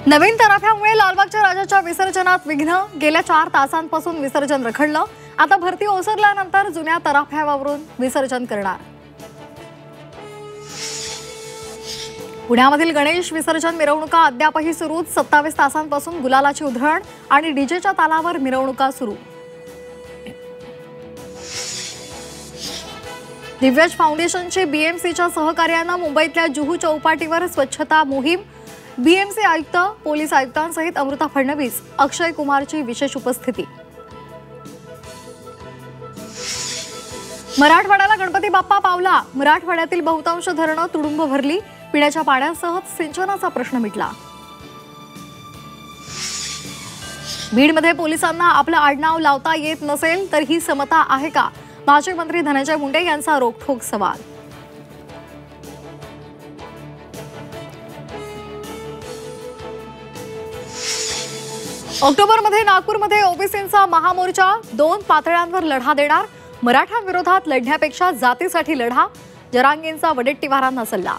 नवीन तराफ्यामुळे लालबागच्या राजाच्या विसर्जनात विघ्न। गेल्या 4 तासांपासून विसर्जन रखडलं। आता भरती ओसरल्यानंतर जुन्या तराफ्यावरून विसर्जन करणार। पुण्यामधील गणेश विसर्जन मिरवणुका अद्यापही सुरूच। 27 तासांपासून गुलालाची उधळण आणि डीजेच्या तालावर मिरवणुका सुरू। दिव्यज फाउंडेशनचे बीएमसीच्या सहकार्याने मुंबईतल्या जुहू चौपाटीवर स्वच्छता मोहीम। बीएमसी आयुक्त, पोलीस आयुक्तांसहित अमृता फडणवीस, अक्षय कुमारची विशेष उपस्थिती। मराठवाड्याला गणपती बाप्पा पावला। मराठवाड्यातील बहुतांश धरणं तुडुंब भरली। पिण्याच्या पाण्यासह सिंचनाचा प्रश्न मिटला। बीडमध्ये पोलिसांना आपलं आडनाव लावता येत नसेल तर ही समता आहे का? माजी मंत्री धनंजय मुंडे यांचा रोखठोक सवाल। ऑक्टोबरमध्ये नागपूरमध्ये ओबीसींचा महामोर्चा। 2 पातळ्यांवर लढा देणार। मराठ्यांविरोधात लढण्यापेक्षा जातीसाठी लढा। जरांगेंचा वडेट्टीवारांना सल्ला।